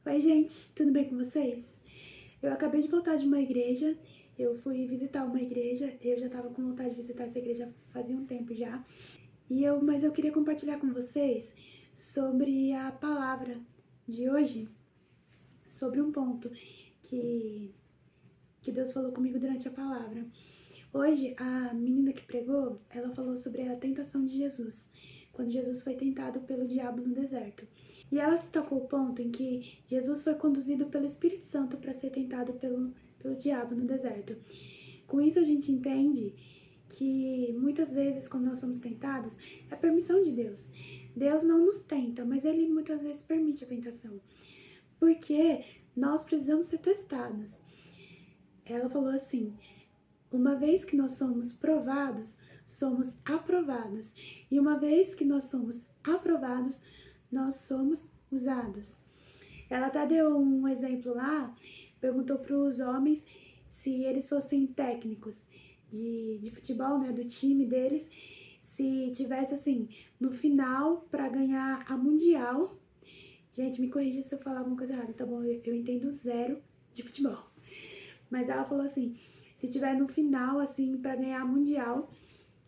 Oi, gente, tudo bem com vocês? Eu acabei de voltar de uma igreja, eu fui visitar uma igreja, eu já tava com vontade de visitar essa igreja fazia um tempo já, mas eu queria compartilhar com vocês sobre a palavra de hoje, sobre um ponto que, que Deus falou comigo durante a palavra. Hoje, a menina que pregou, ela falou sobre a tentação de Jesus, quando Jesus foi tentado pelo diabo no deserto. E ela destacou o ponto em que Jesus foi conduzido pelo Espírito Santo para ser tentado pelo diabo no deserto. Com isso, a gente entende que muitas vezes, quando nós somos tentados, é permissão de Deus. Deus não nos tenta, mas Ele muitas vezes permite a tentação, porque nós precisamos ser testados. Ela falou assim: uma vez que nós somos provados, somos aprovados. E uma vez que nós somos aprovados, nós somos usados. Ela até deu um exemplo lá, perguntou para os homens se eles fossem técnicos de futebol, né, do time deles, se tivesse assim, no final, para ganhar a Mundial. Gente, me corrija se eu falar alguma coisa errada, tá bom? Eu entendo zero de futebol. Mas ela falou assim: se tiver no final, assim, para ganhar a Mundial,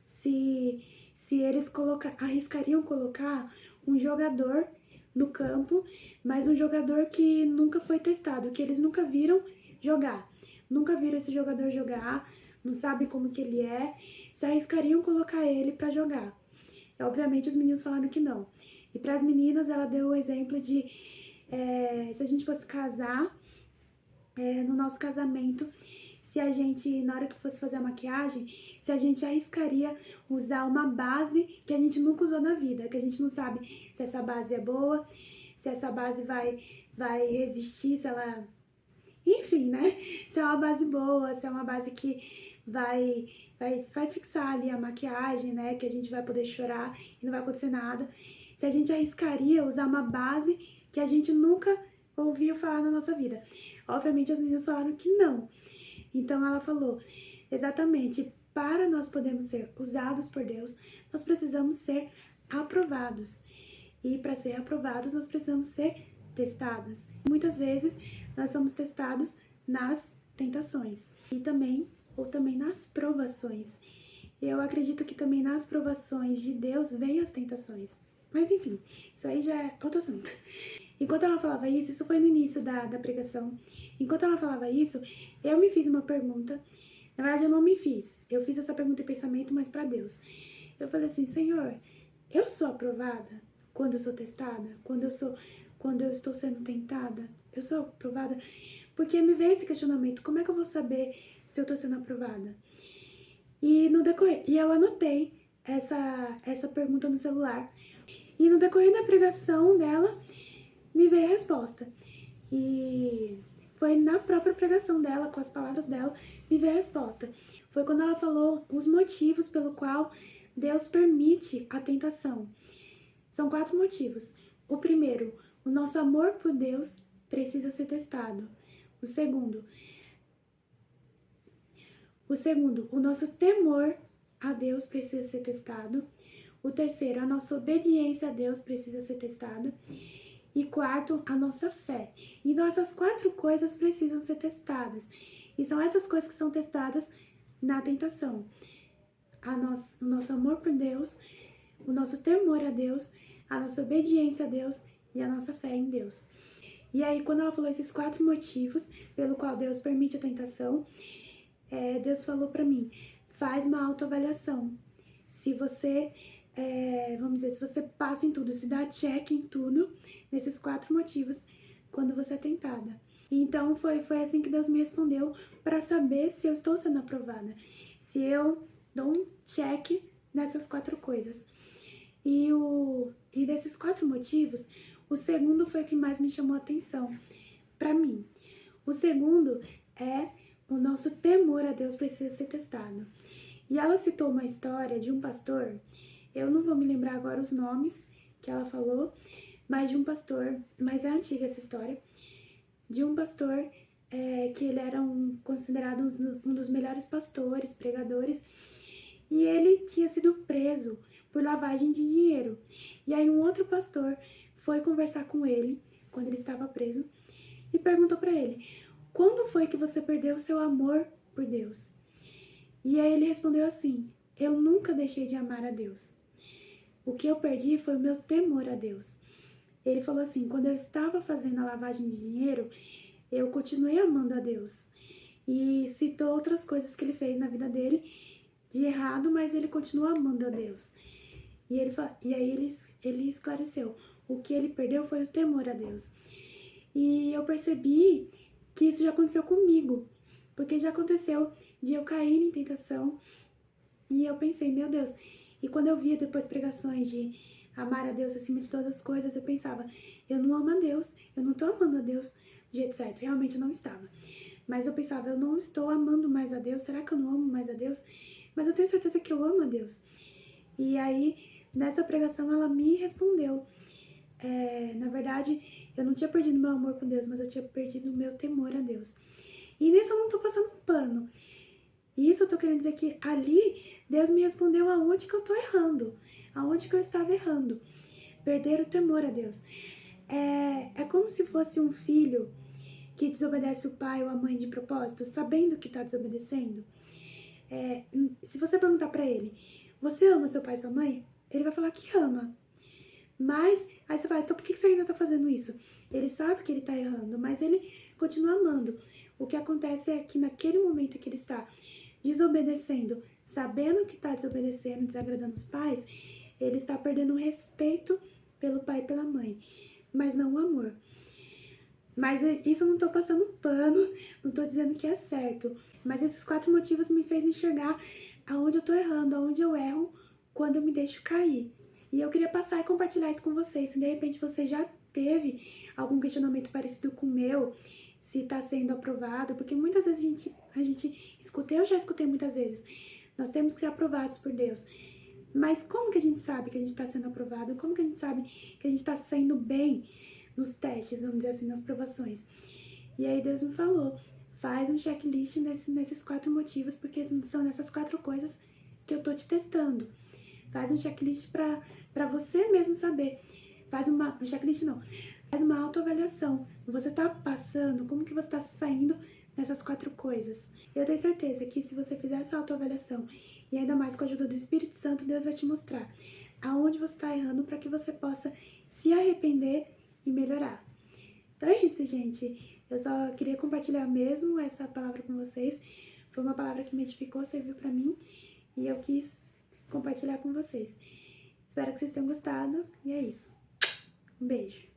se eles arriscariam colocar um jogador no campo, mas um jogador que nunca foi testado, que eles nunca viram jogar. Nunca viram esse jogador jogar, não sabem como que ele é, se arriscariam colocar ele para jogar. E, obviamente, os meninos falaram que não. E para as meninas, ela deu o exemplo de se a gente fosse casar, no nosso casamento, se a gente, na hora que fosse fazer a maquiagem, se a gente arriscaria usar uma base que a gente nunca usou na vida, que a gente não sabe se essa base é boa, se essa base vai resistir, se ela... Enfim, né? Se é uma base boa, se é uma base que vai fixar ali a maquiagem, né? Que a gente vai poder chorar e não vai acontecer nada. Se a gente arriscaria usar uma base que a gente nunca ouviu falar na nossa vida. Obviamente as meninas falaram que não. Então ela falou, exatamente, para nós podermos ser usados por Deus, nós precisamos ser aprovados. E para ser aprovados, nós precisamos ser testados. Muitas vezes nós somos testados nas tentações e também nas provações. Eu acredito que também nas provações de Deus vem as tentações. Mas enfim, isso aí já é outro assunto. Enquanto ela falava isso foi no início da pregação. Enquanto ela falava isso, eu me fiz uma pergunta. Na verdade, eu não me fiz. Eu fiz essa pergunta em pensamento, mas para Deus. Eu falei assim: Senhor, eu sou aprovada quando eu sou testada? Quando eu estou sendo tentada? Eu sou aprovada? Porque me veio esse questionamento: como é que eu vou saber se eu estou sendo aprovada? E no decorrer, eu anotei essa pergunta no celular. E no decorrer da pregação dela, me veio a resposta. E foi na própria pregação dela, com as palavras dela, me veio a resposta. Foi quando ela falou os motivos pelo qual Deus permite a tentação. São 4 motivos. O primeiro, o nosso amor por Deus precisa ser testado. O segundo, o nosso temor a Deus precisa ser testado. O terceiro, a nossa obediência a Deus precisa ser testada. E quarto, a nossa fé. Então essas 4 coisas precisam ser testadas. E são essas coisas que são testadas na tentação. O nosso amor por Deus, o nosso temor a Deus, a nossa obediência a Deus e a nossa fé em Deus. E aí, quando ela falou esses 4 motivos pelo qual Deus permite a tentação, Deus falou pra mim: faz uma autoavaliação. Se você... vamos dizer, se você passa em tudo, se dá check em tudo, nesses 4 motivos, quando você é tentada. Então, foi assim que Deus me respondeu para saber se eu estou sendo aprovada. Se eu dou um check nessas 4 coisas. E desses 4 motivos, o segundo foi o que mais me chamou a atenção para mim. O segundo é o nosso temor a Deus precisa ser testado. E ela citou uma história de um pastor. Eu não vou me lembrar agora os nomes que ela falou, mas de um pastor, mas é antiga essa história, de um pastor que ele era considerado um dos melhores pastores, pregadores, e ele tinha sido preso por lavagem de dinheiro. E aí um outro pastor foi conversar com ele, quando ele estava preso, e perguntou para ele: quando foi que você perdeu o seu amor por Deus? E aí ele respondeu assim: eu nunca deixei de amar a Deus. O que eu perdi foi o meu temor a Deus. Ele falou assim: quando eu estava fazendo a lavagem de dinheiro, eu continuei amando a Deus. E citou outras coisas que ele fez na vida dele de errado, mas ele continua amando a Deus. E aí ele esclareceu: o que ele perdeu foi o temor a Deus. E eu percebi que isso já aconteceu comigo, porque já aconteceu de eu cair em tentação e eu pensei: meu Deus. E quando eu via depois pregações de amar a Deus acima de todas as coisas, eu pensava: eu não amo a Deus, eu não tô amando a Deus do jeito certo. Realmente eu não estava. Mas eu pensava: eu não estou amando mais a Deus, será que eu não amo mais a Deus? Mas eu tenho certeza que eu amo a Deus. E aí, nessa pregação, ela me respondeu. Na verdade, eu não tinha perdido meu amor por Deus, mas eu tinha perdido o meu temor a Deus. E nisso eu não tô passando pano. Isso eu tô querendo dizer que ali Deus me respondeu aonde que eu tô errando, aonde que eu estava errando. Perder o temor a Deus. É como se fosse um filho que desobedece o pai ou a mãe de propósito, sabendo que tá desobedecendo. Se você perguntar pra ele: você ama seu pai e sua mãe? Ele vai falar que ama. Mas, aí você fala: então por que você ainda tá fazendo isso? Ele sabe que ele tá errando, mas ele continua amando. O que acontece é que naquele momento que ele está desobedecendo, sabendo que tá desobedecendo, desagradando os pais, ele está perdendo o respeito pelo pai e pela mãe, mas não o amor. Mas isso eu não tô passando pano, não tô dizendo que é certo. Mas esses 4 motivos me fez enxergar aonde eu tô errando, aonde eu erro quando eu me deixo cair. E eu queria passar e compartilhar isso com vocês. Se de repente você já teve algum questionamento parecido com o meu, se tá sendo aprovado, porque muitas vezes a gente escuta, eu já escutei muitas vezes, nós temos que ser aprovados por Deus. Mas como que a gente sabe que a gente tá sendo aprovado? Como que a gente sabe que a gente tá saindo bem nos testes, vamos dizer assim, nas provações? E aí Deus me falou: faz um checklist nesses 4 motivos, porque são nessas 4 coisas que eu tô te testando. Faz um checklist pra você mesmo saber. Um checklist não, faz uma autoavaliação. Você tá passando, como que você tá saindo nessas 4 coisas? Eu tenho certeza que se você fizer essa autoavaliação, e ainda mais com a ajuda do Espírito Santo, Deus vai te mostrar aonde você tá errando para que você possa se arrepender e melhorar. Então é isso, gente. Eu só queria compartilhar mesmo essa palavra com vocês. Foi uma palavra que me edificou, serviu pra mim, e eu quis compartilhar com vocês. Espero que vocês tenham gostado, e é isso. Um beijo.